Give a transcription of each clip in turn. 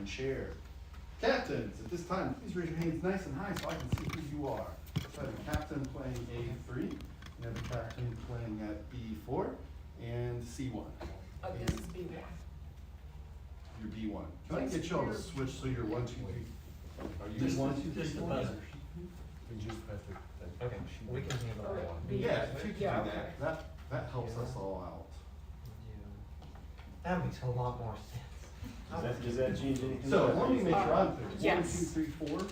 and share. Captains, at this time, please raise your hands nice and high so I can see who you are. So I have a captain playing A3, and I have a captain playing at B4, and C1. Oh, this is B1. You're B1. Can I get y'all to switch so you're 1, 2, 3? Are you Just 1, 2, 3, just the 4? buzzer. We just press the. Okay, we can handle that one. Yeah, if you can Yeah, do okay. that helps us all out. That makes a lot more sense. Does that change anything? So let me make sure I'm clear. 1, 2, Yes. 3, 4. Alright.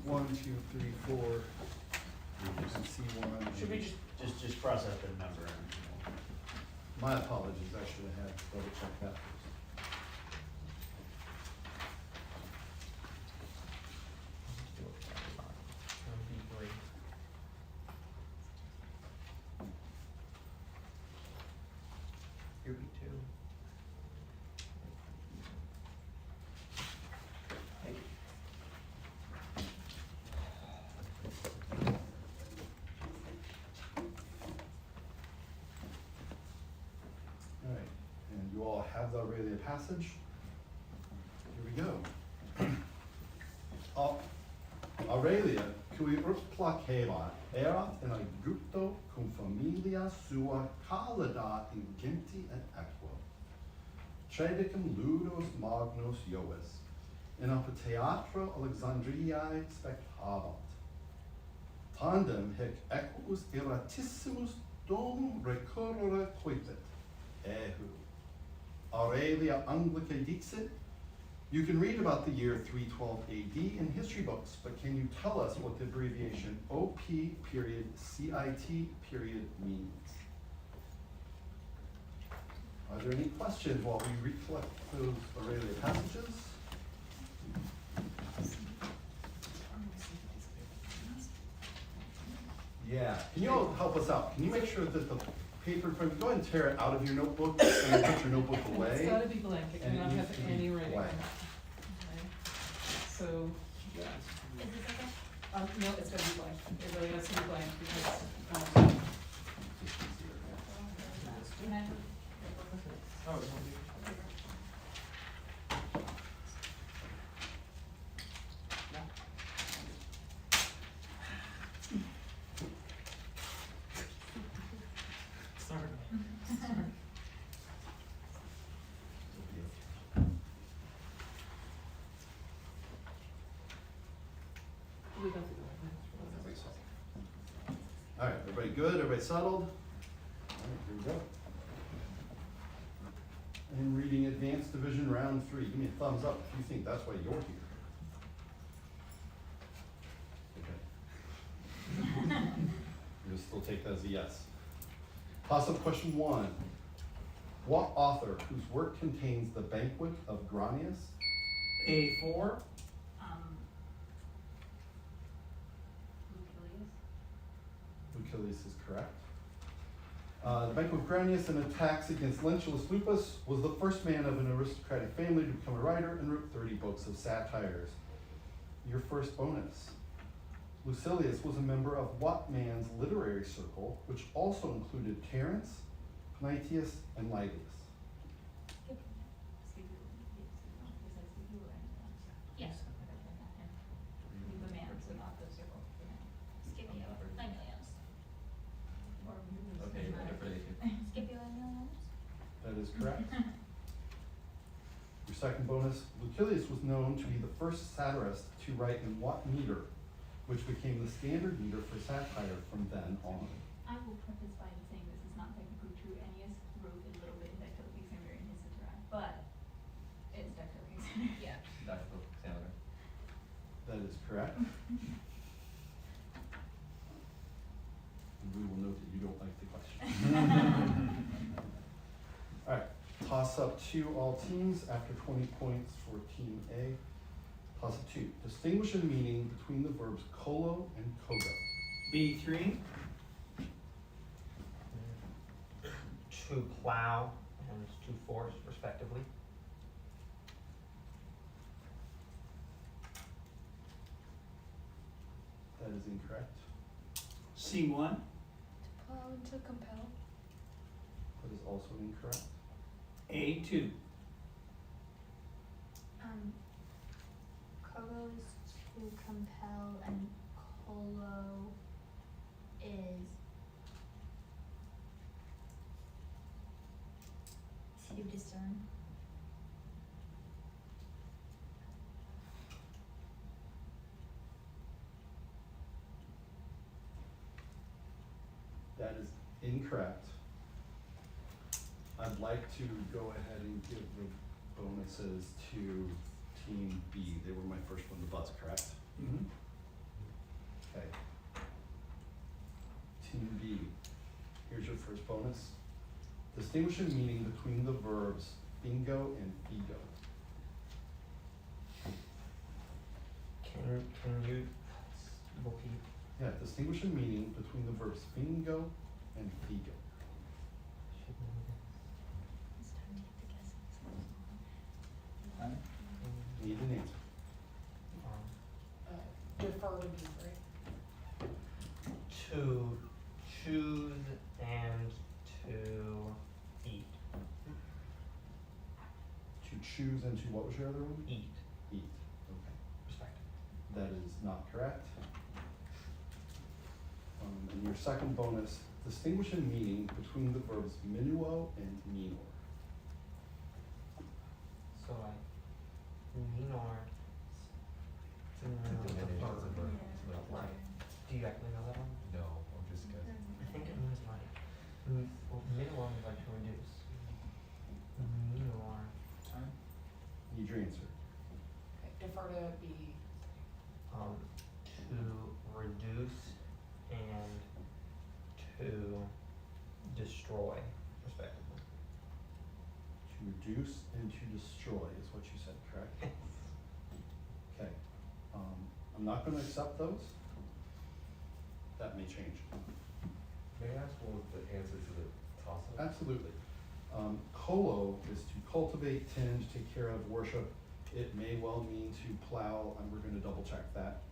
1, 2, 3, 4. And C1. Should we Just cross out the number. My apologies, I should have had double check that first. Here we two. All right, and you all have the Aurelia passage. Here we go. Aurelia, cui placeva, erat in Aegypto cum familia sua calida in genti et equo. Tredicum ludos magnos Ioes, in apud theatro Alexandriae spectabant. Tandem hic equus iratissimus domum recurrere coipit. Ehu. Aurelia Anglica dixit. You can read about the year 312 AD in history books, but can you tell us what the abbreviation OP period CIT period means? Are there any questions while we reflect those Aurelia passages? Yeah, can you all help us out? Can you make sure that the paper in front of you, go ahead and tear it out of your notebook and put your notebook away? It's gotta be blank, it And it cannot needs have to be any writing on it. blank. Okay. So, yeah. No, it's gotta be blank, it really has to be blank because, Sorry. we got the. All right, everybody good? Everybody settled? All right, here we go. And reading Advanced Division Round 3. Give me a thumbs up if you think that's why you're here. Okay. You'll still take that as a yes. Toss-up question 1. What author whose work contains the Banquet of Granius? A4. Lucilius is correct. The Banquet of Granius, an attacks against Lentulus Lupus, was the first man of an aristocratic family to become a writer and wrote 30 books of satires. Your first bonus. Lucilius was a member of what man's literary circle, which also included Terence, Panaetius, and Livius? Yes. The man, so not the circle. Scipio, Aemilius. Okay, whatever they do. Scipio Aemilius? That is correct. Your second bonus, Lucilius was known to be the first satirist to write in what meter, which became the standard meter for satire from then on. I will preface by saying this is not technically true. Ennius wrote a little bit in Dactylohexameter in his Satira, but it's Dactylohexameter. Yeah. Dactylohexameter. That is correct. And we will note that you don't like the question. All right, toss up 2 all teams after 20 points for Team A. Toss up 2. Distinguish the meaning between the verbs colo and cogo. B3. To plow and to force, respectively. That is incorrect. C1. To plow and to compel. That is also incorrect. A2. Kogo is to compel and Kolo is to discern. That is incorrect. I'd like to go ahead and give the bonuses to Team B. They were my first one to buzz, correct? Mm-hmm. Okay. Team B, here's your first bonus. Distinguish a meaning between the verbs bingo and figo. Can you repeat? Yeah, distinguish a meaning between the verbs bingo and figo. It's time to get the guesses. Need an answer. Defer would be great. To choose and to eat. To choose and to, what was your other one? Eat, Eat, okay. respectively. That is not correct. And your second bonus, distinguish a meaning between the verbs minuo and minor. So like, minor, Diminution is a verb. Right. Do you actually know that one? No, I'm just guessing. I think it means like, well, minor means like to reduce. Minor, Need your answer. Okay, defer to be, to reduce and to destroy, respectively. To reduce and to destroy is what you said, correct? Okay. I'm not gonna accept those. That may change. May I ask what was the answer to the toss-up? Absolutely. Kolo is to cultivate, tend, take care of, worship. It may well mean to plow, and we're gonna double check that.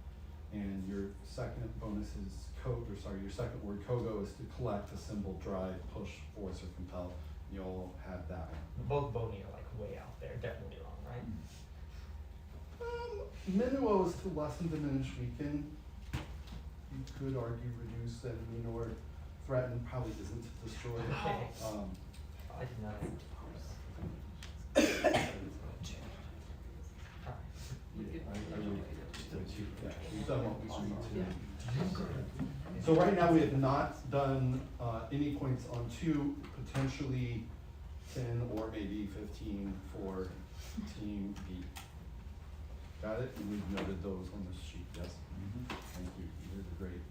And your second bonus is your second word, kogo, is to collect, assemble, drive, push, force, or compel. You'll have that one. Both bony are like way out there, definitely wrong, right? Minuo is to lessen, diminish, weaken. You could argue reduce, and minor, threaten probably isn't to destroy. I did not. Yeah, we've done what we need to. So right now, we have not done, any points on 2, potentially 10 or maybe 15 for Team B. Got it? And we've noted those on this sheet, yes? Thank you, you did great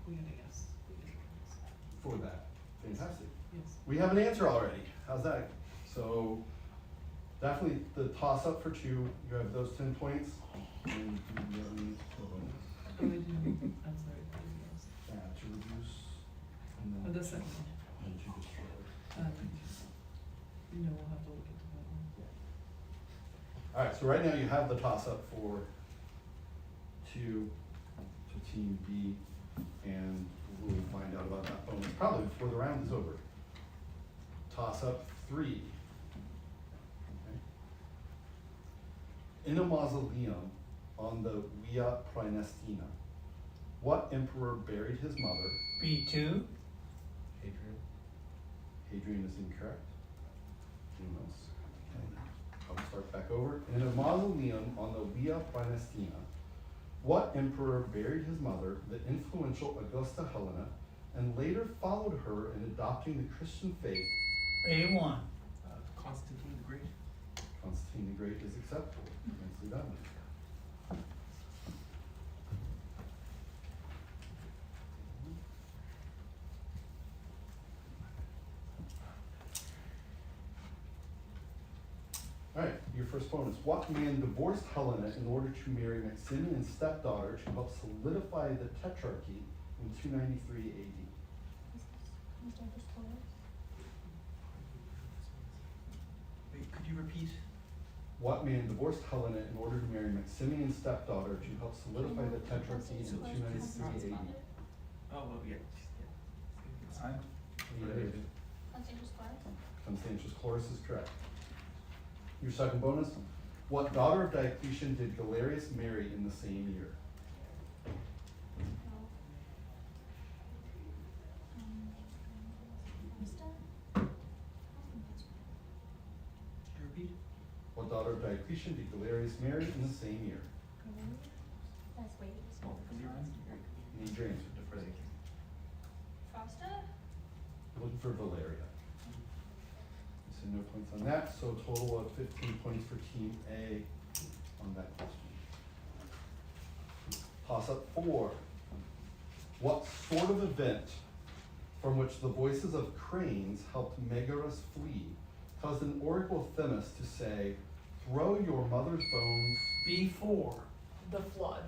we got a yes. We got a yes. for that. Fantastic. Yes. We have an answer already. How's that? So definitely the toss-up for 2, you have those 10 points. And you have any bonus? Oh, we do, I'm sorry, what did you ask? To reduce and Oh, then the second one. and to destroy. You know, we'll have to look into that one. All right, so right now you have the toss-up for 2 to Team B, and we'll find out about that bonus probably before the round is over. Toss-up 3. Okay. In a mausoleum on the Via Praenestina, what emperor buried his mother? B2, Adrian? Hadrian is incorrect. Anyone else? Okay. I'll start back over. In a mausoleum on the Via Praenestina, what emperor buried his mother, the influential Augusta Helena, and later followed her in adopting the Christian faith? A1. Constantine the Great? Constantine the Great is acceptable. Nicely done. All right, your first bonus. What man divorced Helena in order to marry Maximian's stepdaughter to help solidify the tetrarchy in 293 AD? Wait, could you repeat? What man divorced Helena in order to marry Maximian's stepdaughter to help solidify the tetrarchy in 293 AD? Oh, well, yeah. It's fine. Constantius Chlorus is correct. Your second bonus, what daughter of Diocletian did Galerius marry in the same year? Repeat. What daughter of Diocletian did Galerius marry in the same year? That's way small. Need your answer. Fausta? We're looking for Valeria. So no points on that, so a total of 15 points for Team A on that question. Toss up 4. What sort of event from which the voices of cranes helped Megaris flee caused an oracle Themis to say, throw your mother's bones? Before. The flood.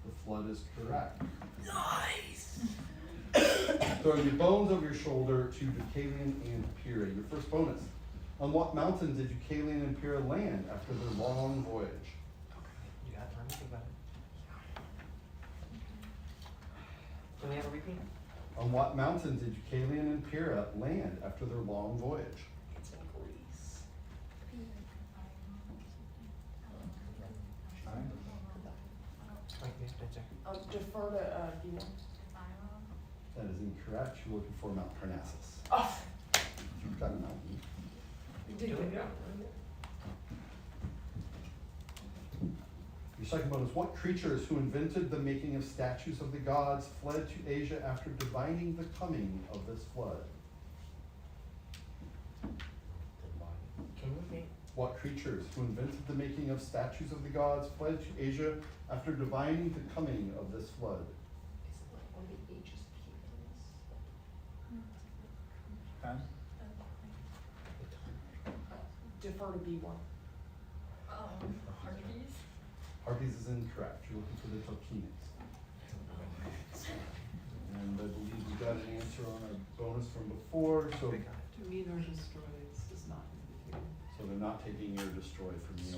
The flood is correct. Nice! Throw your bones over your shoulder to Deucalion and Pyrrha. Your first bonus. On what mountain did Deucalion and Pyrrha land after their long voyage? You got time to think about it. Can we have a repeat? On what mountain did Deucalion and Pyrrha land after their long voyage? It's in Greece. Wait, we have to check. Defer to, Dina. That is incorrect. You're looking for Mount Parnassus. Oh, You've got a mountain. you did Do good. it. Your second bonus. What creatures who invented the making of statues of the gods fled to Asia after divining the coming of this flood? Can you repeat? What creatures who invented the making of statues of the gods fled to Asia after divining the coming of this flood? Is it like one of the H's Pen? Defer to B1. Harpies? Harpies is incorrect. You're looking for the Tolkienics. And I believe we got an answer on our bonus from before, so Demeanor destroys is not indicated. so they're not taking your destroy from you.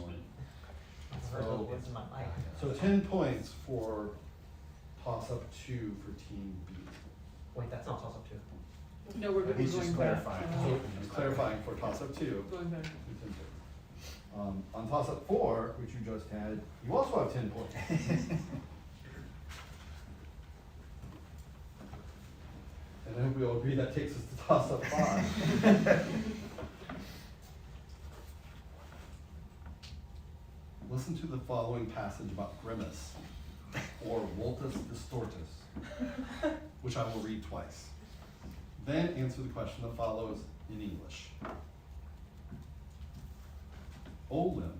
I've heard those words in my life. So 10 points for toss up 2 for Team B. Wait, that's not toss up two. No, we're He's going just back. clarifying. So he's clarifying for toss up 2. Going back. On toss up 4, which you just had, you also have 10 points. And I hope we all agree that takes us to toss up 5. Listen to the following passage about Grimace, or Vultus Distortus, which I will read twice. Then answer the question that follows in English. Olim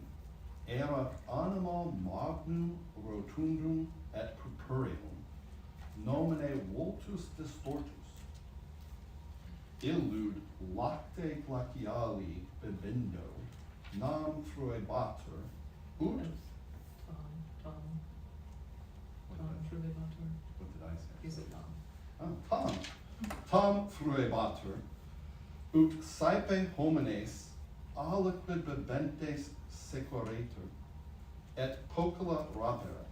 era anima magnum rotundum et purpureum, nomine vultus distortus. Illud lacte glaciali bibendo, nam fruebatur, ut. Tom, Fruebatur. What did I say? Is it Tom? Tom fruebatur, ut saepe homines aliquid bibentes sequoratur, et pocula raperet.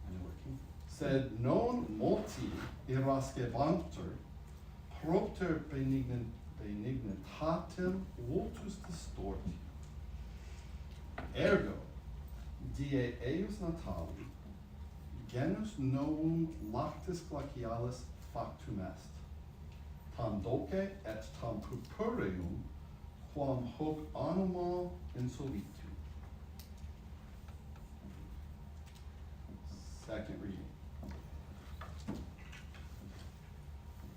And working. Sed non multi irascebantur, propter benignitatem vultus distorti. Ergo, die eius natali, genus novum lactis glacialis factum est, tam dulce et tam purpureum, quam hoc anima insolitu. Second reading.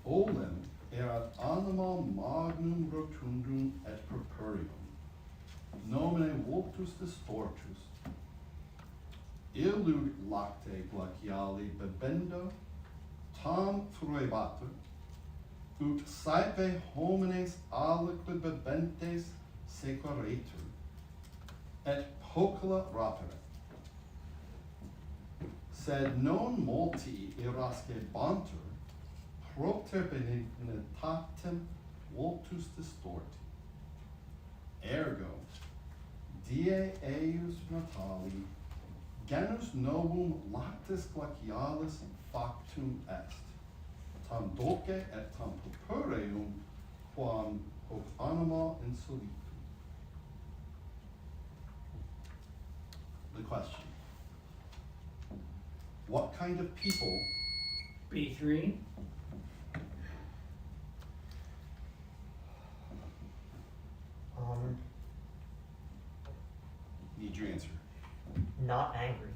Olim erat anima magnum rotundum et purpureum, nomine vultus distortus. Illud lacte glaciali bibendo, tam fruebatur, ut saepe homines aliquid bibentes sequoratur, et pocula raperet. Sed non multi irascebantur, propter benignitatem vultus distorti. Ergo, die eius natali, genus novum lactis glacialis factum est, tam dulce et tam purpureum, quam hoc anima insolitum. The question. What kind of people B3. need your answer? Not angry.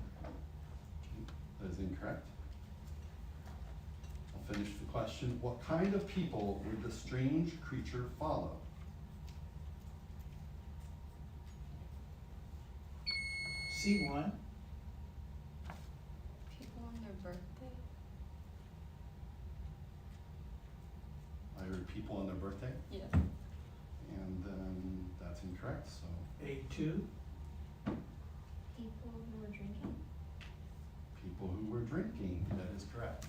That is incorrect. I'll finish the question. What kind of people would the strange creature follow? C1. People on their birthday? I heard people on their birthday, Yes. and then that's incorrect, so A2. People who were drinking? people who were drinking, that is correct.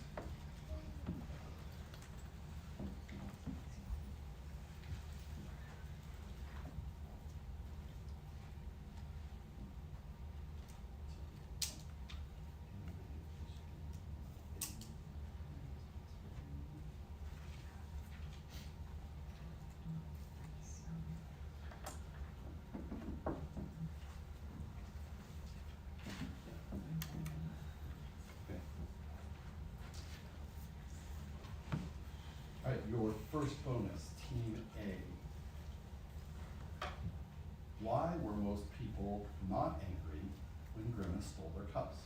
Okay. All right, your first bonus, Team A. Why were most people not angry when Grimace stole their cups?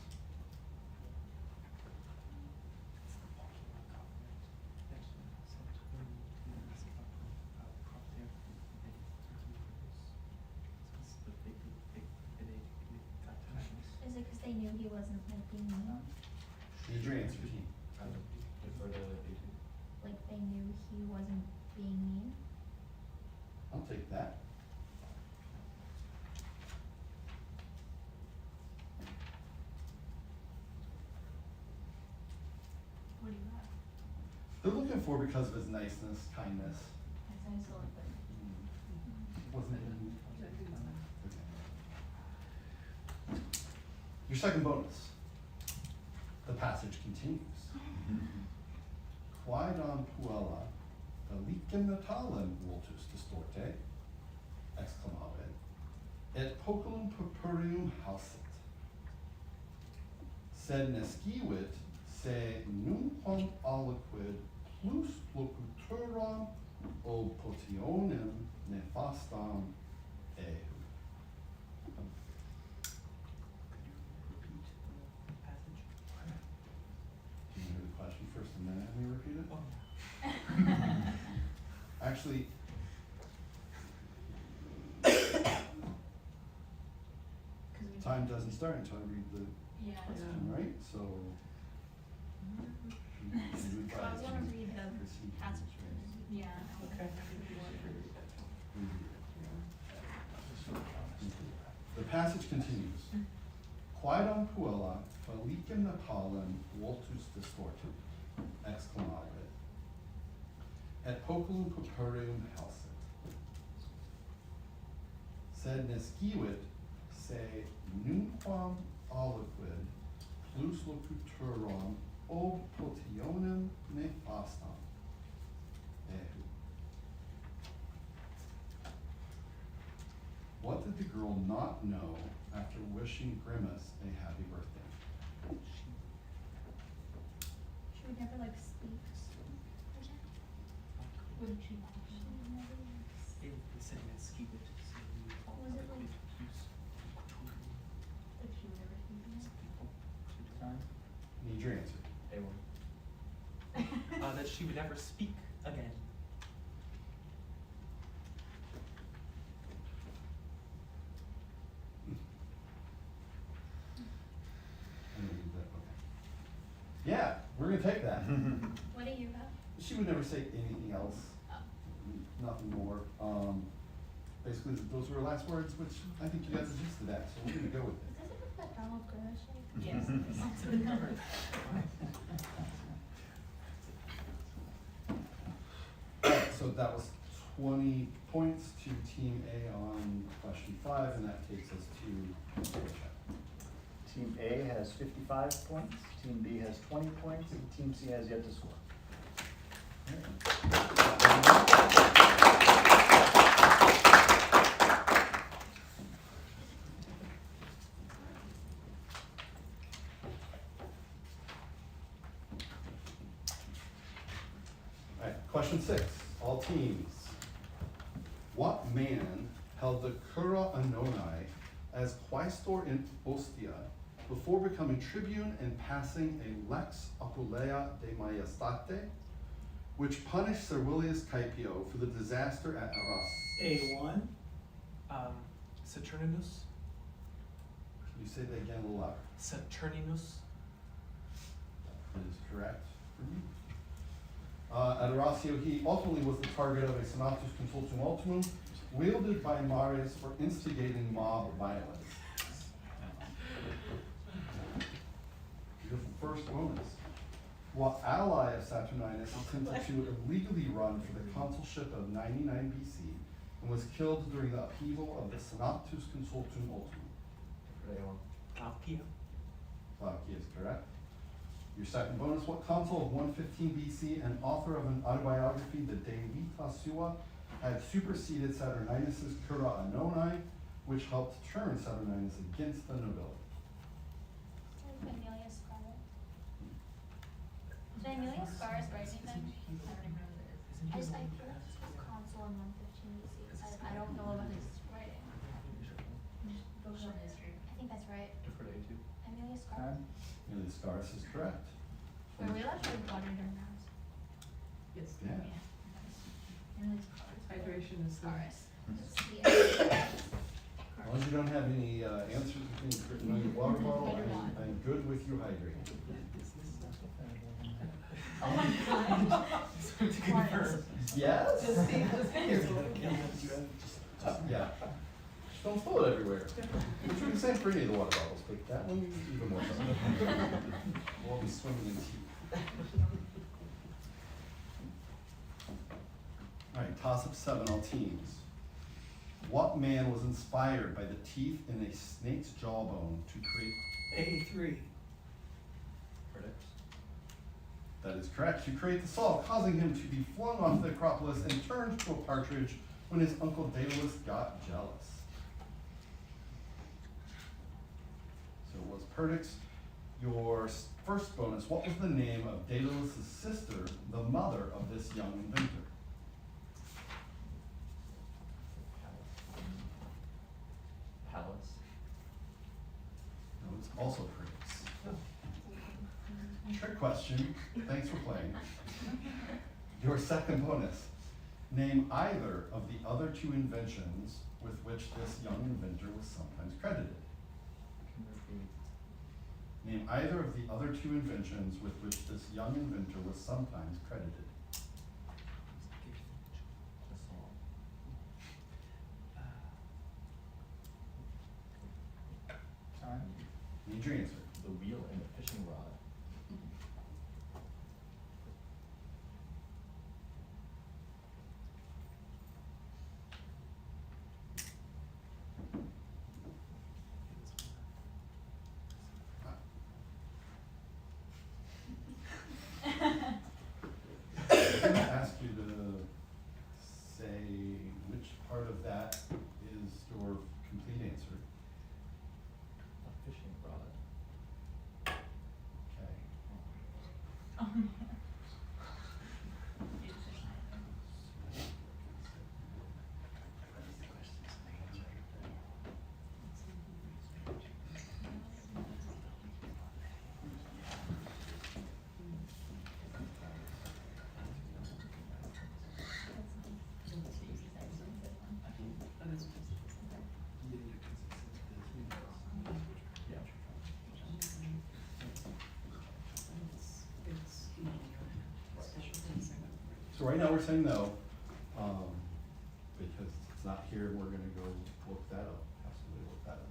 Is it because they knew he wasn't like being mean? Need your answer, team. Defer to A2. Like they knew he wasn't being mean? I'll take that. What do you have? They're looking for because of his niceness, kindness. That's nice to look like. Wasn't it? Okay. Your second bonus. The passage continues. Quaedam puella felicem natalem vultus distorte, exclamavit, et poculum purpureum hausit. Sed nescivit se nunquam aliquid plus locutorum o potionem nefastam ehu. Do you hear the question first and then have me repeat it? Actually, time doesn't start until I read the Yeah. question, right? So. So I was gonna read the passage. Yeah. Okay. The passage continues. Quaedam puella felicem natalem vultus distortum, exclamavit, et poculum purpureum hausit. Sed nescivit se nunquam aliquid plus locutorum ob potionem nefastam ehu. What did the girl not know after wishing Grimace a happy birthday? She would never like speak. Wouldn't she? She would never like was it like she would never speak again? Need your answer. A1. That she would never speak again. I'm gonna leave that, okay. Yeah, we're gonna take that. What do you have? She would never say anything else, nothing more. Basically, those were her last words, which I think you guys are used to that, so we're gonna go with it. Does it look like Donald Grimace? Yes. That's what it covered. Alright, so that was 20 points to Team A on question 5, and that takes us to check. Team A has 55 points, Team B has 20 points, and Team C has yet to score. What man held the cura annoni as quaestor in Ostia before becoming tribune and passing a lex oculea de majestate, which punished Servilius Caepio for the disaster at Arras? A1. Saturninus? Can you say that again a little louder? Saturninus? That is correct for me. At Arrasio, he ultimately was the target of a senatus consultum ultimum, wielded by Marius for instigating mob violence. Beautiful first bonus. What ally of Saturninus attempted to illegally run for the consulship of 99 BC and was killed during the upheaval of the senatus consultum ultimum? Glaucia? Glaucia is correct. Your second bonus, what consul of 115 BC and author of an autobiography, the De Vita Sua, had superseded Saturninus's cura annoni, which helped turn Saturninus against the nobility? Aemilius Scarus. Did Aemilius Scarus write anything? I don't even know what it is. I feel like this was consul in 115 BC. I don't know about his writing. Focus on history. I think that's right. Aemilius Scarus. Time. Aemilius Scarus is correct. Are we allowed to drink water during rounds? Yes. Yeah. Aemilius Scarus. Hydration is the. Scarus. As long as you don't have any answers or things written on your water bottle, I'm good with you hydrating. Oh my god. To confirm. Yes? Just here. Yeah. Just don't spill it everywhere. Which would be the same for any of the water bottles, but that one even more so. We'll be swimming in tea. All right, toss-up 7, all teams. What man was inspired by the teeth in a snake's jawbone to create? A3. That is correct. To create the saw, causing him to be flung off the Acropolis and turned to a partridge when his uncle Daedalus got jealous. So it was Perdix. Your first bonus, what was the name of Daedalus' sister, the mother of this young inventor? Palace. No, it's also Perdix. Trick question. Thanks for playing. Your second bonus. Name either of the other 2 inventions with which this young inventor was sometimes credited. Name either of the other 2 inventions with which this young inventor was sometimes credited. Time. Need your answer. The wheel and the fishing rod. I'm gonna ask you to say which part of that is your complete answer. A fishing rod. Okay. Oh man. So right now we're saying no, because it's not here, we're gonna go look that up, absolutely look that up.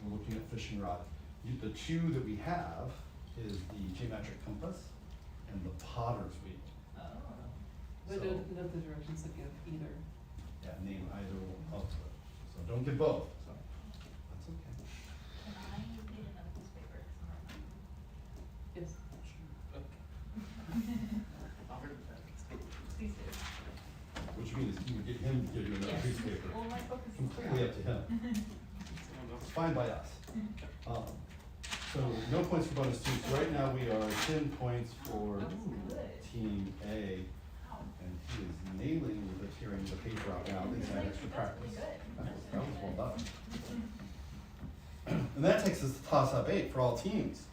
We're looking at fishing rod. The 2 that we have is the geometric compass and the potter's wheel. Oh. But So- not the directions that give either. Yeah, name either of them. So don't get both, so that's okay. Can I need another piece of paper? 'Cause I'm not- Yes. Please do. What you mean is you would get him to give you another Yes. piece of paper. Well, my book is. Completely up to him. It's fine by us. So no points for bonus 2. So right now we are 10 points for That was good. team A. Wow. And he is nailing the tearing the paper out now. He's had extra practice. That was well done. And that takes us to toss-up 8 for all teams.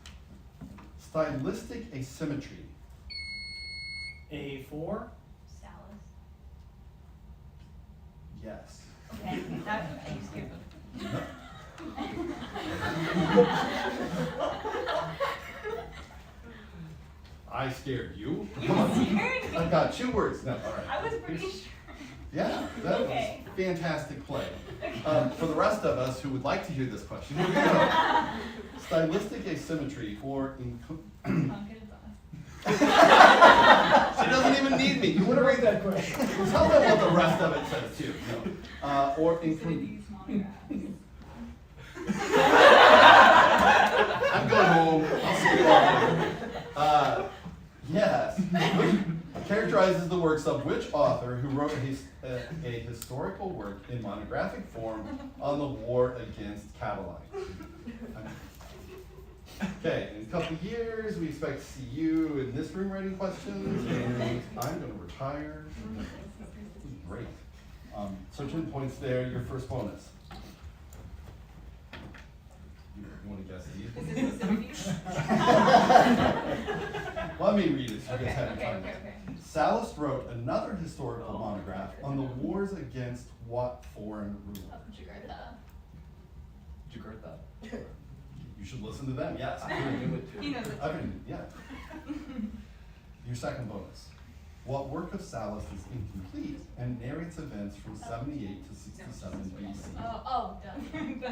Stylistic asymmetry. A4. Salad. Yes. Okay, you skip it. I scared you. You Come on. scared me. I've got 2 words now. All right. I was pretty sure. Yeah, that Okay. was fantastic play. For the rest of us who would like to hear this question, here we go. Stylistic asymmetry or Confidence on. She doesn't even need me. You want to read that question? Tell them what the rest of it says too. No. Or These monographs. I'm going home. I'll see you all later. Yes. Characterizes the works of which author who wrote a historical work in monographic form on the war against Catalan? Okay, in a couple of years, we expect to see you in this room writing questions, and I'm going to retire. This is great. So 10 points there, your first bonus. You want to guess these? Is it the 70s? Let me read it so you Okay, guys have okay, time. okay, okay. Sallust wrote another historical monograph on the wars against what foreign ruler? Jakarta. You should listen to them, yes. He knows it. I mean, yeah. Your second bonus. What work of Sallust is incomplete and narrates events from 78 to 67 BC? Oh, done. No,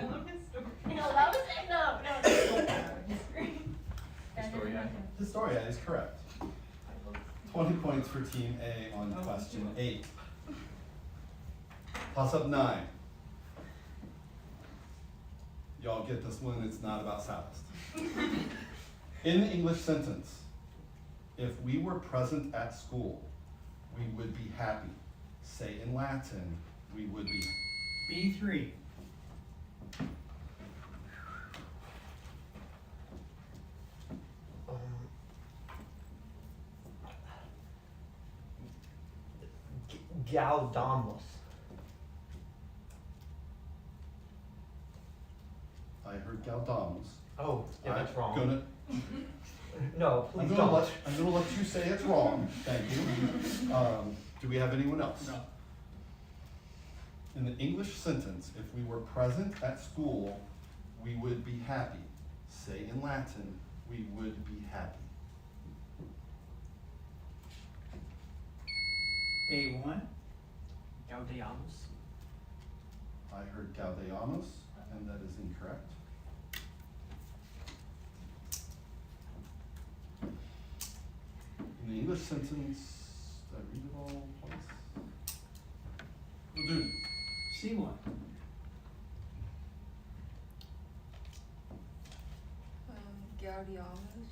No, that was, no. History. Historia. Historia is correct. 20 points for Team A on question 8. Toss up 9. Y'all get this one, it's not about Sallust. In the English sentence, if we were present at school, we would be happy. Say in Latin, we would be. B3. Gaudamus. I heard Gaudamus. Oh, yeah, that's I'm wrong. Gonna, No, please I'm don't. gonna let you say it's wrong. Thank you. Do we have anyone else? No. In the English sentence, if we were present at school, we would be happy. Say in Latin, we would be happy. A1. Gaudeamus. I heard Gaudeamus, and that is incorrect. In the English sentence, did I read it all twice? We'll do. C1. Gaudiamus.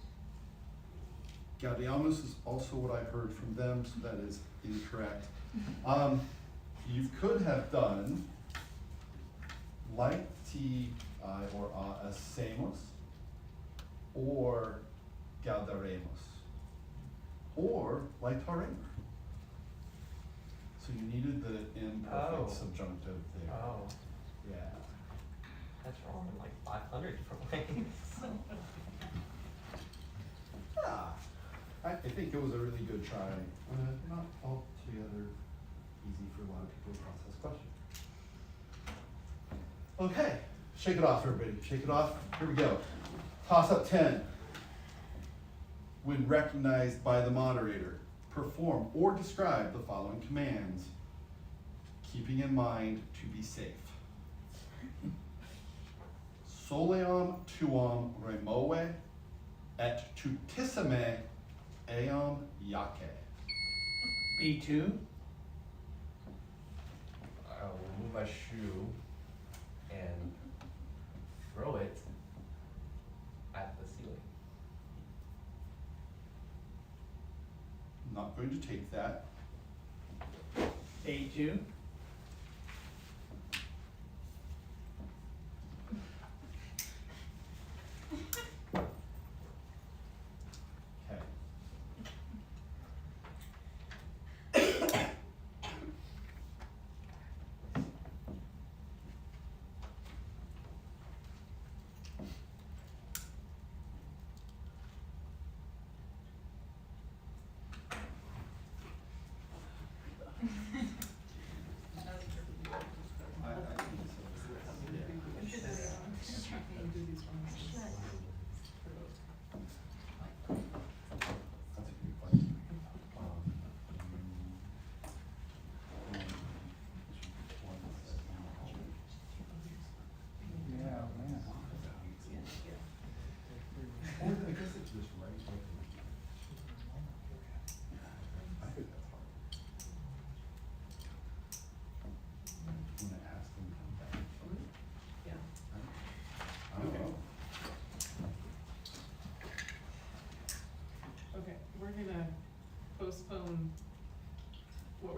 Gaudeamus is also what I heard from them, so that is incorrect. You could have done Laeti or Asemos or Gaudaremus or Laetaremus. So you needed the imperfect Oh. subjunctive there. Oh, Yeah. that's wrong in like 500 different ways. Yeah. I think it was a really good try. Not altogether easy for a lot of people to process question. Okay, shake it off, everybody. Shake it off. Here we go. Toss up 10. When recognized by the moderator, perform or describe the following commands, keeping in mind to be safe. Soleam tuam remoe et tutissime eam iace. B2. I will remove my shoe and throw it at the ceiling. I'm not going to take that. A2. Okay.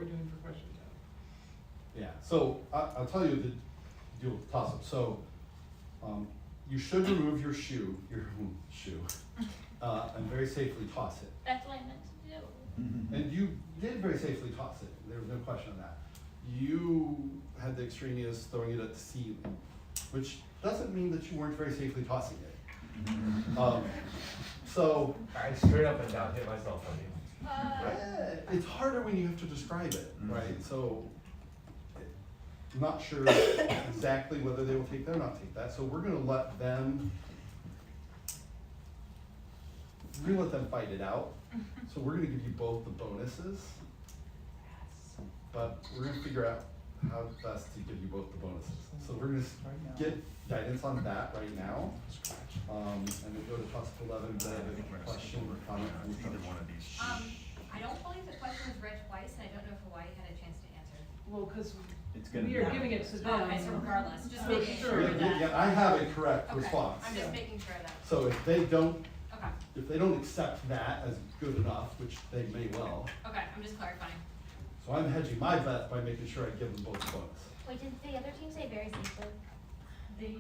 doing for questions now. Yeah, so I'll tell you the deal with the toss-up. So, you should remove your shoe, and very safely toss it. That's what I meant to do. And you did very safely toss it, there was no question on that. You had the extraneous throwing it at the ceiling, which doesn't mean that you weren't very safely tossing it. So, I straight up and down hit myself on you. it's harder when you have to describe it, right? So, I'm not sure exactly whether they will take that or not take that, so we're gonna let them fight it out. So we're gonna give you both the bonuses, but we're gonna figure out how best to give you both the bonuses. So we're gonna get guidance on that right now. And then go to toss up 11, do I have a question or comment on either one of these? I don't believe the question was read twice, and I don't know if Hawaii had a chance to answer. Well, cause It's gonna we be. are giving it to them. Okay, so regardless, just For making sure. sure Yeah, that. yeah, I have a correct Okay, response. I'm just making sure that, So if they don't okay, accept that as good enough, which they may well, okay, I'm just clarifying. so I'm hedging my bet by making sure I give them both bonus. Wait, did the other team say very safely? They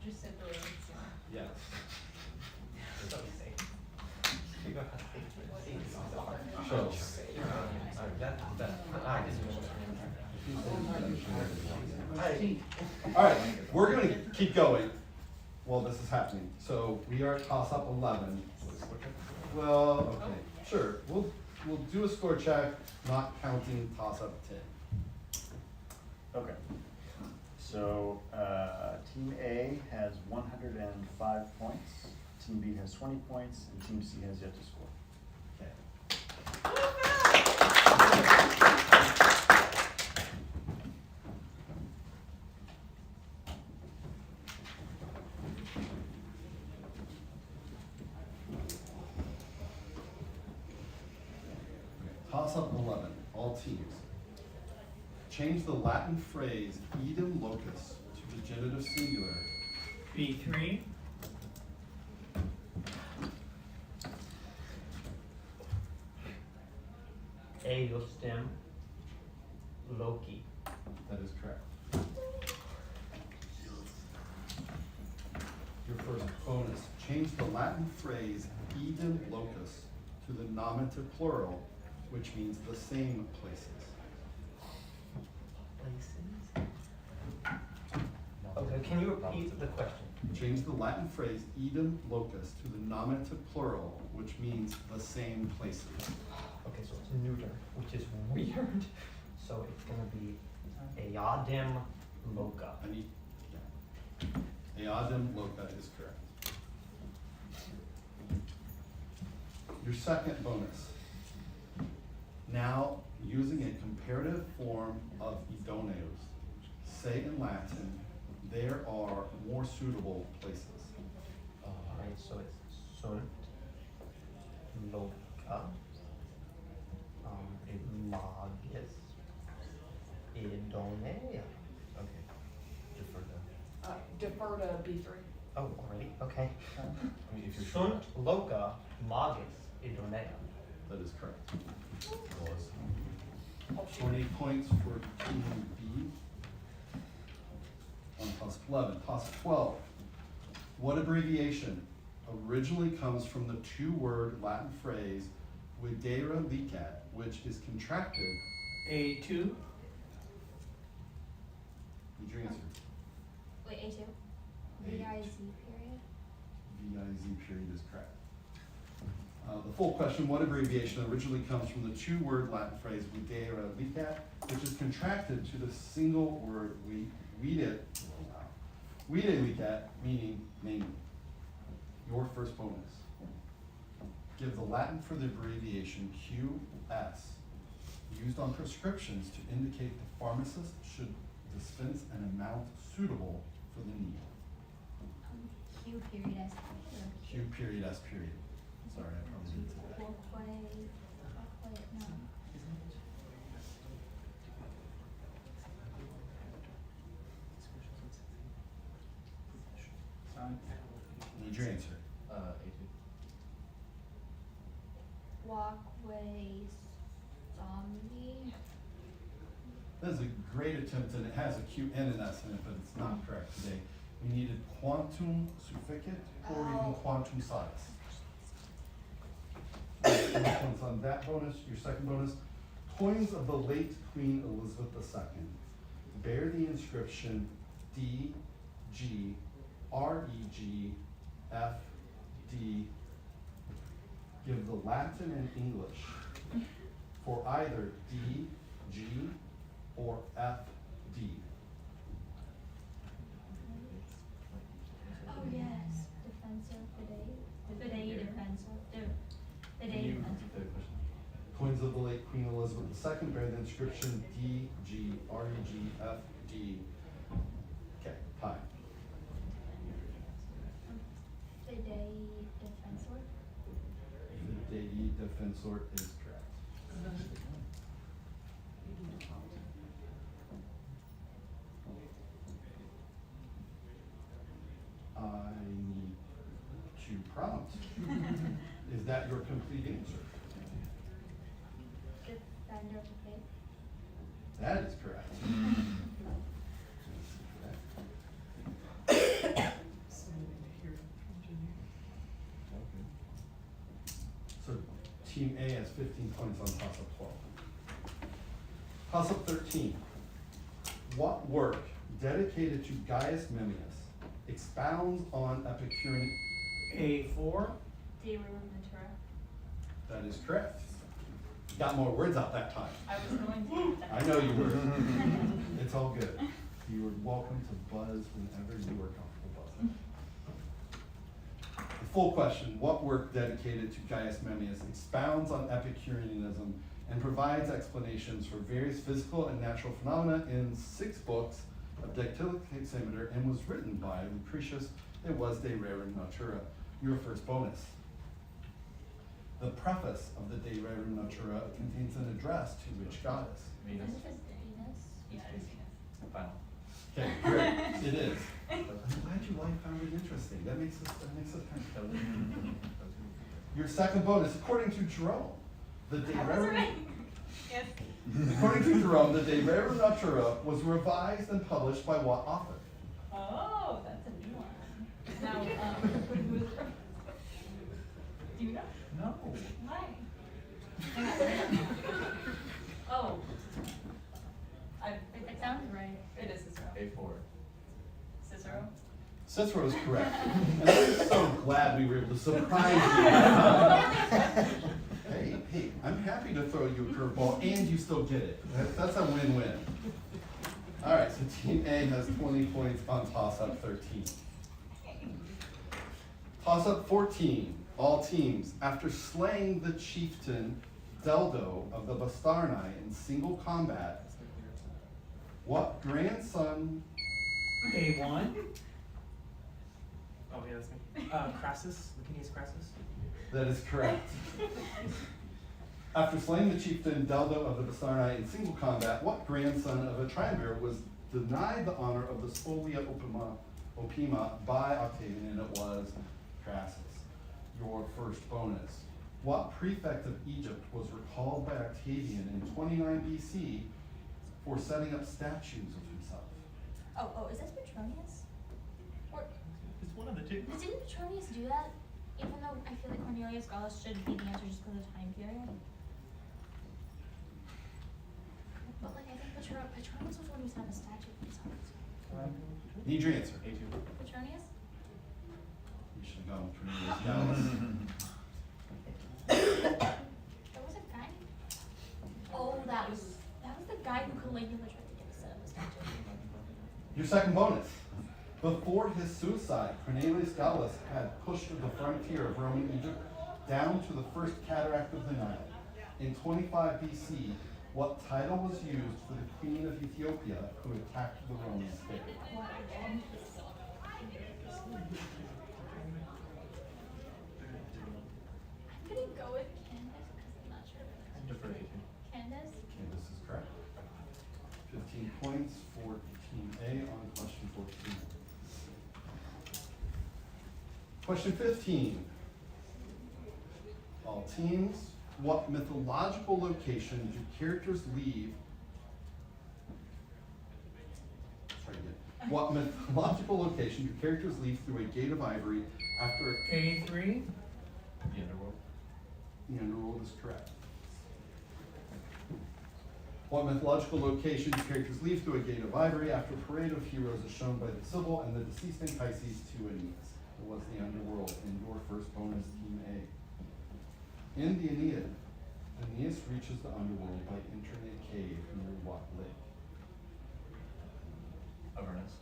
just said the words, yeah. Yes. It's not safe. You got to think with safety is a hard So, all right, we're gonna keep going while this is happening. So we are at toss up 11. Well, okay, sure. We'll do a score check, not counting toss up 10. Okay. So, Team A has 105 points, Team B has 20 points, and Team C has yet to score. Okay. Toss up 11, all teams. Change the Latin phrase idem locus to the genitive singular. B3. Eostem Loki. That is correct. Your first bonus, change the Latin phrase idem locus to the nominative plural, which means the same places. Places? Okay, can you repeat the question? Change the Latin phrase idem locus to the nominative plural, which means the same places. Okay, so it's neuter, which is weird. So it's gonna be eadem loca. I need, yeah. Eadem loca is correct. Your second bonus. Now, using a comparative form of idoneus, say in Latin, there are more suitable places. Alright, so it's sunt loca. Magis idonea. Okay. Defer that. Defer to B3. Oh, already? Okay. I mean, if you're sure. Sunt loca magis idonea. That is correct. Was. 20 points for Team B on toss 11. Toss 12. What abbreviation originally comes from the two-word Latin phrase videre licat, which is contracted? A2. What's your answer? Wait, A2? A2. VIZ period? VIZ period is correct. The full question, what abbreviation originally comes from the two-word Latin phrase videre licat, which is contracted to the single word vide licat, meaning namely. Your first bonus. Give the Latin for the abbreviation QS, used on prescriptions to indicate the pharmacist should dispense an amount suitable for the need. Q period S period. Q period S period. Sorry, I probably did say that. No. Need your answer. A2. Walkway zombie. great attempt, and it has a QNNS in it, but it's not correct today. We needed quantum sufficit or even quantum size. Points on that bonus. Your second bonus, coins of the late Queen Elizabeth II bear the inscription D, G, R, E, G, F, D. Give the Latin and English for either D, G, or F, D. Oh, yes, defensor, fidei defensor, Can fidei you defensor. repeat the question? Coins of the late Queen Elizabeth II bear the inscription D, G, R, E, G, F, D. Okay, time. Fidei defensor. Fidei defensor is correct. I need to prompt. Is that your complete answer? Defender of the faith. That is correct. So Team A has 15 points on toss-up 12. Toss-up 13. What work dedicated to Gaius Memmius expounds on Epicurean? A4. De Natura. That is correct. Got more words out that time. I was going to. I know you were. It's all good. You are welcome to buzz whenever you are comfortable buzzing. The full question, what work dedicated to Gaius Memmius expounds on Epicureanism and provides explanations for various physical and natural phenomena in 6 books of dactylic hexameter and was written by Lucretius. It was De Rerum Natura. Your first bonus. The preface of the De Rerum Natura contains an address to which goddess? Venus. Isn't it Venus? Yeah, it's Venus. Final. Okay, great. It is. I'm glad you found it interesting. That makes us kind of. Your second bonus, according to Jerome, the De I was Rerum. right. Yes. According to Jerome, the De Rerum Natura was revised and published by what author? Oh, that's a new one. Now, do you know? No. Why? Hang on. Oh. It sounds right. It is Cicero. A4. Cicero? Cicero is correct. And I'm so glad we were able to surprise you. Hey, I'm happy to throw you a curveball and you still get it. That's a win-win. All right, so Team A has 20 points on toss-up 13. Toss-up 14. All teams, after slaying the chieftain Deldo of the Bastarnae in single combat, what grandson? A1. Oh, yeah, that's me. Crassus, Licinius Crassus. That is correct. After slaying the chieftain Deldo of the Bastarnae in single combat, what grandson of a triumvir was denied the honor of the Spolia Opima by Octavian, and it was Crassus. Your first bonus. What prefect of Egypt was recalled by Octavian in 29 BC for setting up statues of himself? Oh, is that Petronius? Or It's one of the two. didn't Petronius do that? Even though I feel like Cornelius Gallus should be the answer just because of time period. But like I think Petronius was one who set up a statue of himself. Need your answer. A2. Petronius? You should have gone with Cornelius Gallus. There was a guy. Oh, that was the guy who Caligula tried to get set up a statue. Your second bonus. Before his suicide, Cornelius Gallus had pushed the frontier of Roman Egypt down to the first cataract of the Nile. In 25 BC, what title was used for the queen of Ethiopia who attacked the Roman state? What? I'm gonna go with Candace because I'm not sure. Defer to A2. Candace? Candace is correct. 15 points for Team A on question 14. Question 15. All teams, what mythological location do characters leave What mythological location do characters leave through a gate of ivory after 83. The underworld. the underworld is correct? What mythological location do characters leave through a gate of ivory after a parade of heroes is shown by the Sibyl and the deceased Anchises to Aeneas? It was the underworld, and your first bonus, Team A. In the Aeneid, Aeneas reaches the underworld by entering a cave near what lake? Avernus.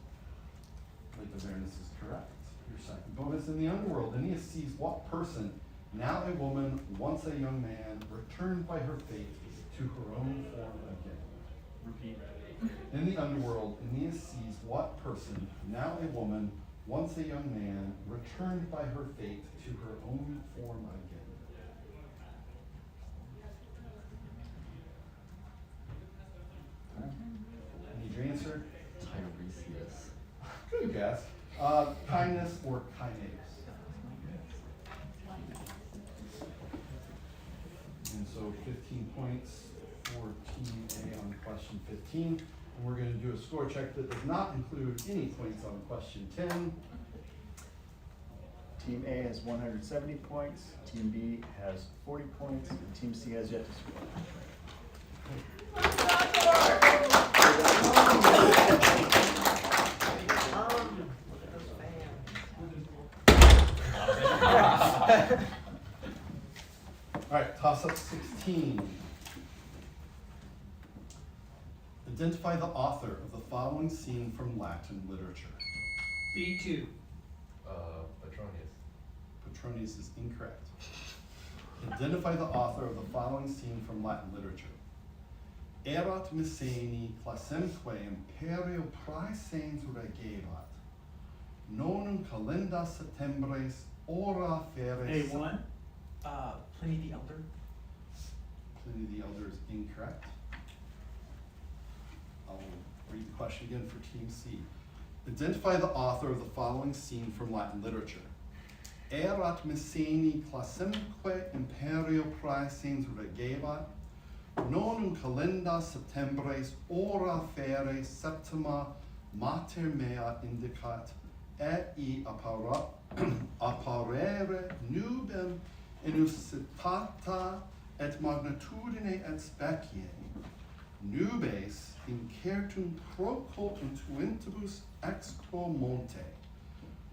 Lake Avernus is correct. Your second bonus, in the underworld, Aeneas sees what person, now a woman, once a young man, returned by her fate to her own form again? Repeat. In the underworld, Aeneas sees what person, now a woman, once a young man, returned by her fate to her own form again? Need your answer? Tiresias. Good guess. Kindness or kinase? And so 15 points for Team A on question 15. And we're going to do a score check that does not include any points on question 10. Team A has 170 points, Team B has 40 points, and Team C has yet to score. All right, toss up 16. Identify the author of the following scene from Latin literature. B2. Petronius. Petronius is incorrect. Identify the author of the following scene from Latin literature. Erat Messeni classemque imperio praesens regebat, nonum calenda septembres ora feres. A1. Pliny the Elder. Pliny the Elder is incorrect. I'll read the question again for Team C. Identify the author of the following scene from Latin literature. Erat Messeni classemque imperio praesens regebat, nonum calenda septembres ora fere septima mater mea indicat, et apparere nubem inusitata et magnitudine et specie, nubes incertum procul intuintibus ex quo monte,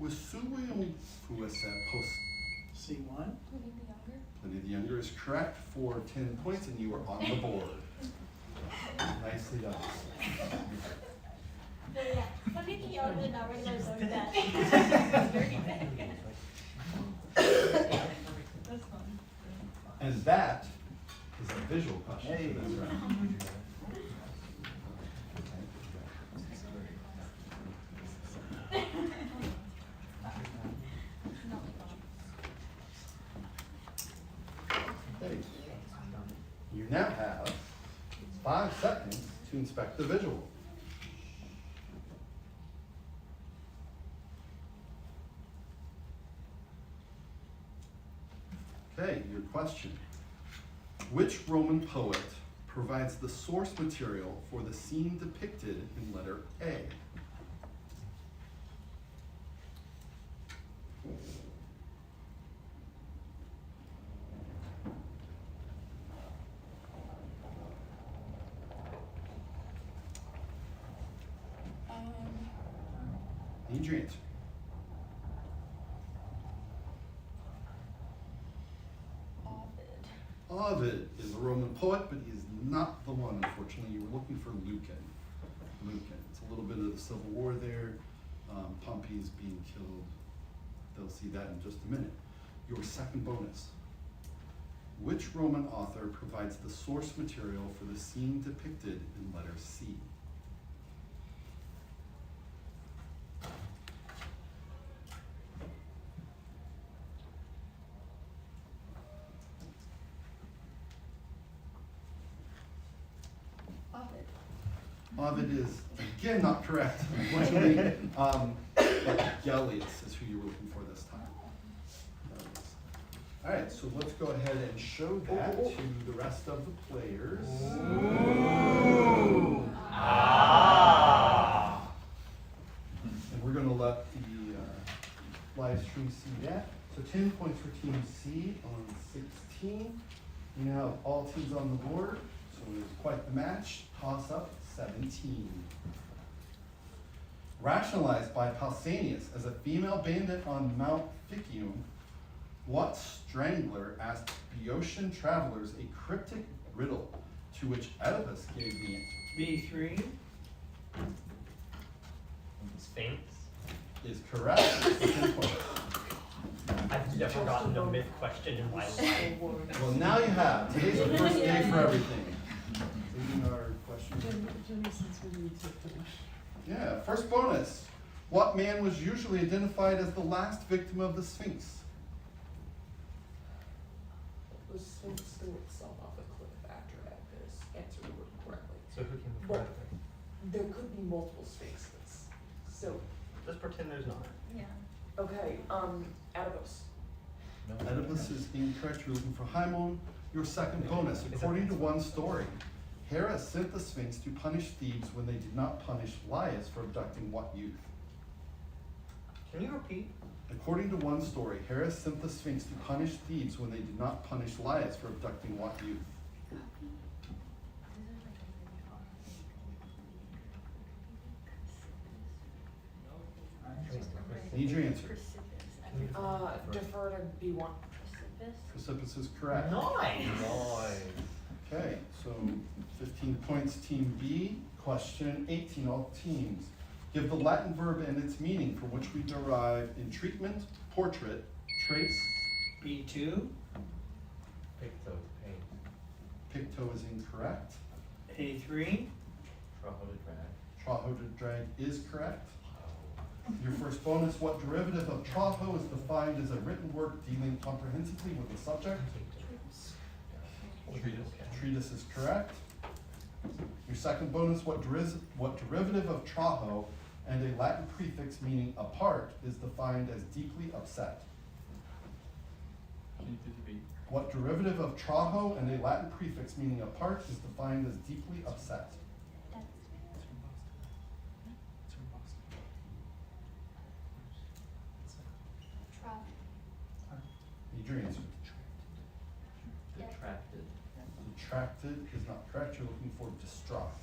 visuium fuisse post. C1. Pliny the Younger. Pliny the Younger is correct for 10 points, and you are on the board. Nicely done. So yeah, Pliny the Younger is not regular so that. That's fun. And that is a visual question Hey. for this round. You now have 5 seconds to inspect the visual. Okay, your question. Which Roman poet provides the source material for the scene depicted in letter A? Need your answer. Ovid is a Roman poet, but he is not the one, unfortunately. You were looking for Lucan. Lucan. It's a little bit of the Civil War there. Pompey's being killed. They'll see that in just a minute. Your second bonus. Which Roman author provides the source material for the scene depicted in letter C? Ovid is, again, not correct, unfortunately. But Gellius is who you were looking for this time. All right, so let's go ahead and show that to the rest of the players. Ah. Team C yet. So 10 points for Team C on 16. We now have all teams on the board, so it was quite the match. Toss up 17. Rationalized by Pausanias as a female bandit on Mount Ficium, what strangler asked Boeotian travelers a cryptic riddle to which Oedipus gave the answer? B3. Sphinx. Is correct. 10 points. I've never gotten a myth question in my life. Well, now you have. Today's the first day for everything. Reading our questions. Yeah, first bonus. What man was usually identified as the last victim of the Sphinx? The Sphinx threw itself off a cliff after Oedipus answered the word correctly. So who came before But Oedipus? there could be multiple Sphinxes. So, Just pretend there's not. Yeah. okay, Oedipus. No. Oedipus is incorrect. You're looking for Haimon. Your second bonus. According to one story, Hera sent the Sphinx to punish Thebes when they did not punish Laius for abducting what youth? Can you repeat? According to one story, Hera sent the Sphinx to punish Thebes when they did not punish Laius for abducting what youth? Need your answer. Defer to B1. Precipitous is correct. Nice. Nice. Okay, so 15 points, Team B. Question 18, all teams. Give the Latin verb and its meaning from which we derive entreatment, portrait, traits. B2. Picto, paint. Picto is incorrect. A3. Traho to drag. Traho to drag is correct. Your first bonus, what derivative of traho is defined as a written work dealing comprehensively with the subject? Treatise is correct. Your second bonus, what derivative of traho and a Latin prefix meaning apart is defined as deeply upset? What derivative of traho and a Latin prefix meaning apart is defined as deeply upset? Need your answer. Detracted. Detracted is not correct. You're looking for distraught.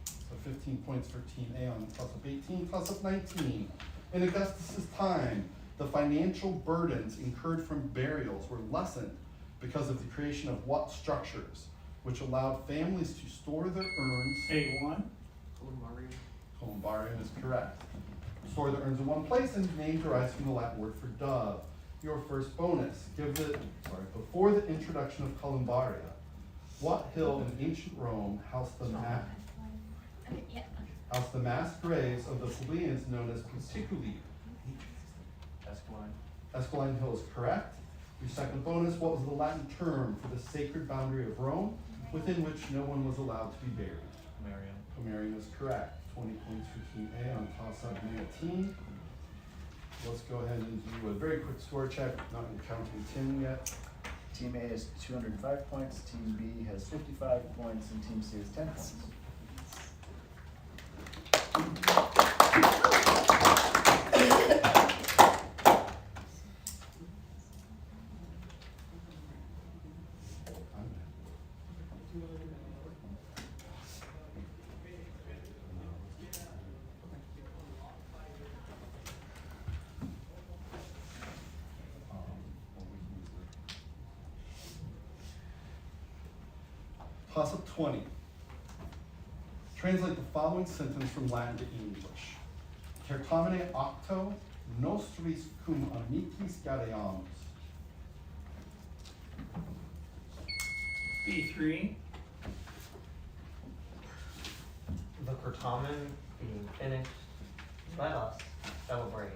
So 15 points for Team A on toss up 18, toss up 19. In Augustus's time, the financial burdens incurred from burials were lessened because of the creation of what structures, which allowed families to store their urns. A1. Columbarium is correct. Store the urns in one place, and the name derives from the Latin word for dove. Your first bonus. Before the introduction of columbaria, what hill in ancient Rome housed the mass graves of the plebeians known as Paticuli? Escaline. Esquiline Hill is correct. Your second bonus, what was the Latin term for the sacred boundary of Rome, within which no one was allowed to be buried? Mariam. Pomerium is correct. 20 points for Team A on toss-up 19. Let's go ahead and do a very quick score check, not counting Tim yet. Team A has 205 points, Team B has 55 points, and Team C has 10 points. Toss up 20. Translate the following sentence from Latin to English. Certamen octo nostris cum amicis gareamus. B3. The Certamen being finished, let us celebrate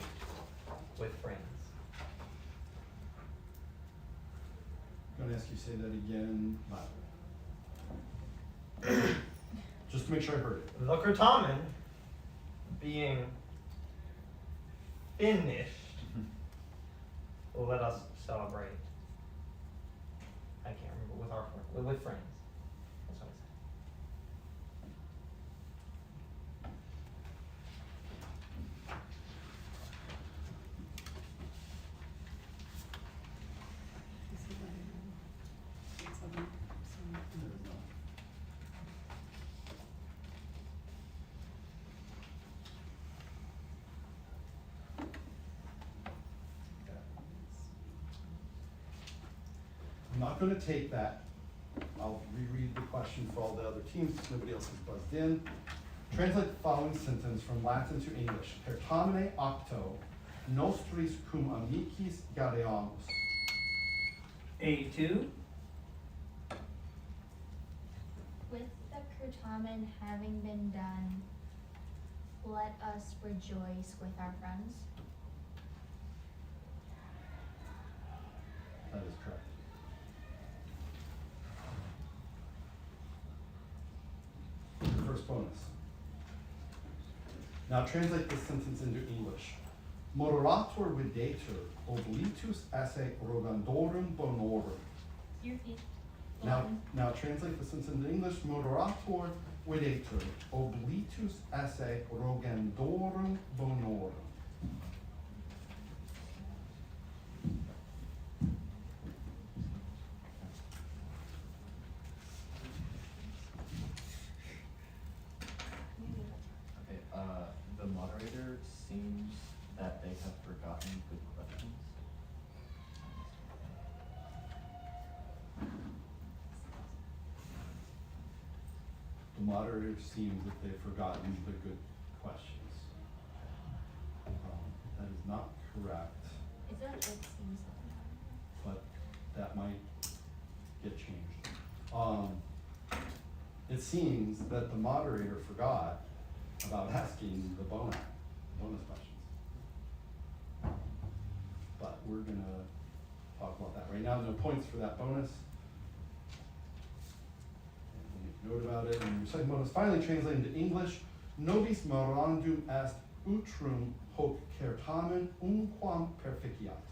with friends. I'm going to ask you to say that again loudly. Just to make sure I heard it. The Certamen being finished, let us celebrate. I can't remember, with friends. That's what I gonna take that, I'll reread the question for all the other teams, if nobody else has buzzed in. Translate the following sentence from Latin to English. Certamen acto, nostris cum amicis gareamus. A2, With the Certamen having been done, let us rejoice with our friends. That is correct. First bonus. Now translate this sentence into English. Moderator videtur oblitus esse rogandorum bonorum. Your feet. Now translate the sentence into English. Moderator videtur oblitus esse rogandorum bonorum. Okay, the moderator seems that they have forgotten good questions. The moderator seems that they've forgotten the good questions. That is not correct, Is that it seems but that might get changed. It seems that the moderator forgot about asking the bonus questions. But we're gonna talk about that right now. No points for that bonus. And we'll make note about it. And your second bonus, finally translated into English. Nobis morandum est utrum hoc certamen unquam perficiat.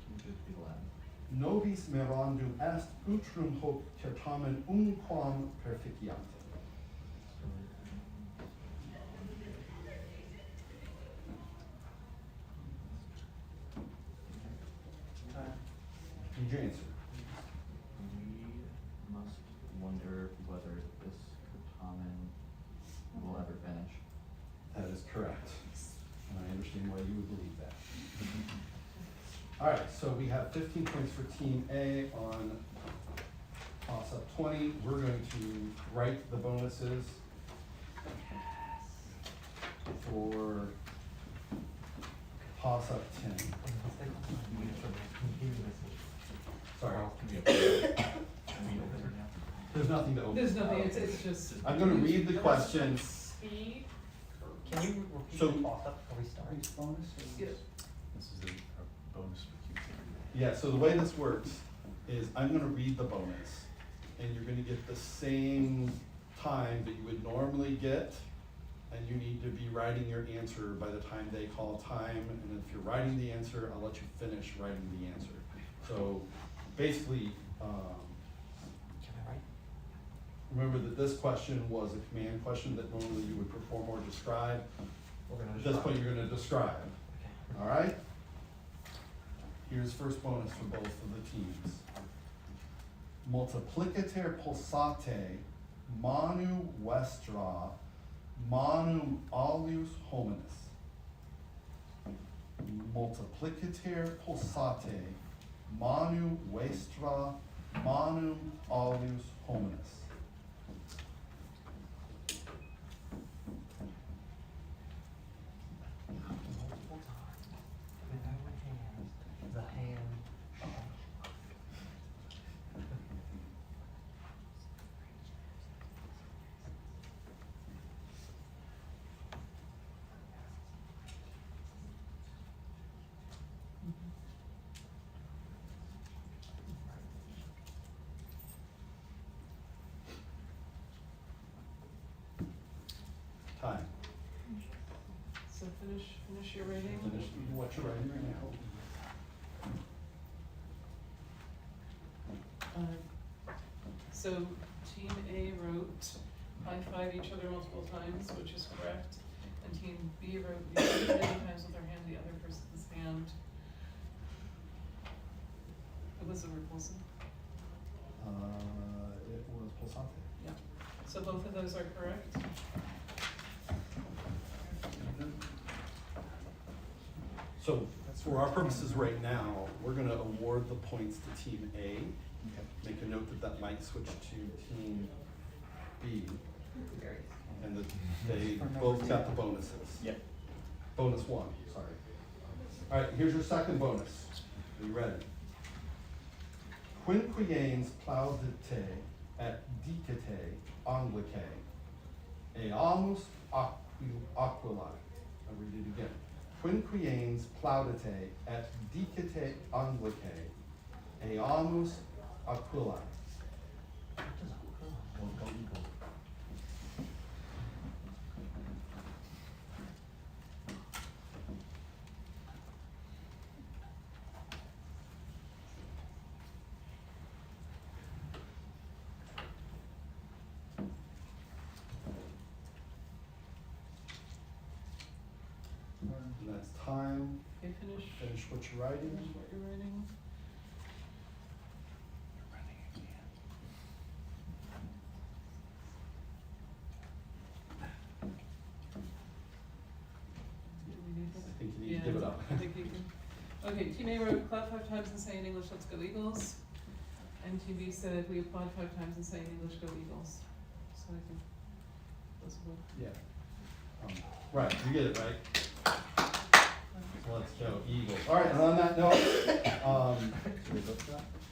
Can you repeat the Latin? Nobis mirandum est utrum hoc certamen unquam perficiat. Need your answer. We must wonder whether this Certamen will ever finish. That is correct. And I understand why you would believe that. All right, so we have 15 points for Team A on toss-up 20. We're going to write the bonuses for toss-up 10. Sorry, there's nothing to open. There's nothing, it's just. I'm gonna read the question. Speed. Can you repeat So- the toss-up before we start? Yeah. This is a bonus for Q3. Yeah, so the way this works is I'm gonna read the bonus, and you're gonna get the same time that you would normally get, and you need to be writing your answer by the time they call time, and if you're writing the answer, I'll let you finish writing the answer. So basically, Can I write? remember that this question was a command question that normally you would perform or describe. We're gonna At this point, you're gonna describe, Okay. all right? Here's first bonus for both of the teams. Multiplicater pulsate manu vestra manum alius hominis. Multiplicater pulsate manu vestra manum alius hominis. Multiple times. With our hands, the hand. Time. So finish your writing. Finish what you're writing right now. So Team A wrote high-five each other multiple times, which is correct. And Team B wrote each other many times with their hand, the other person's hand. It was a repulsive. It was pulsante. Yeah. So both of those are correct. So for our purposes right now, we're gonna award the points to Team A Make a note that that might switch to team B, and that they both got the bonuses. Yep. Bonus 1, sorry. All right, here's your second bonus. Are you ready? Quinquianes plaudite et dicite anglicae, eamus aquilae. I'll read it again. Quinquianes plaudite et dicite anglicae, eamus aquilae. Go Eagles. And that's time. Okay, finish Finish what you're writing. what you're writing. Do we need this? I think you need to Yeah, give it up. I think you can. Okay, Team A wrote clap 5 times and say in English, let's go Eagles. And Team B said we applaud 5 times and say in English, go Eagles. So I think those will. Yeah. Right, you get it, right? So let's go Eagles. All right, and on that note,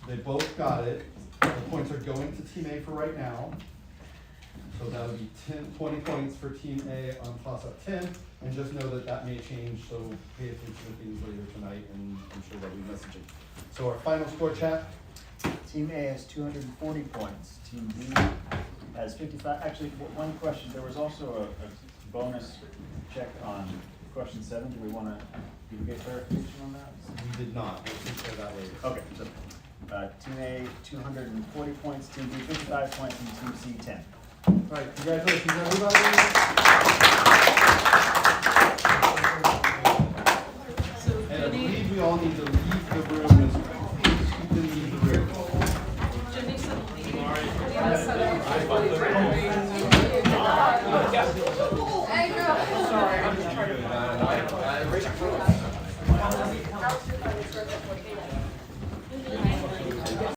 they both got it. The points are going to Team A for right now. So that would be 20 points for Team A on toss-up 10. And just know that that may change, so pay attention to things later tonight, and I'm sure they'll be messaging. So our final score, chat. Team A has 240 points. Team B has 55. Actually, one question. There was also a bonus check on question 7. Do we want to? Did we get clarification on that? We did not. We'll take care of that later. Okay. So Team A 240 points. Team B 55 points, and Team C 10. All right, congratulations, everybody. So And I Jenny, believe we all need to leave the room as please keep them leave the room. Jenny said leave. Yeah, set up. Sorry, I'm just trying to.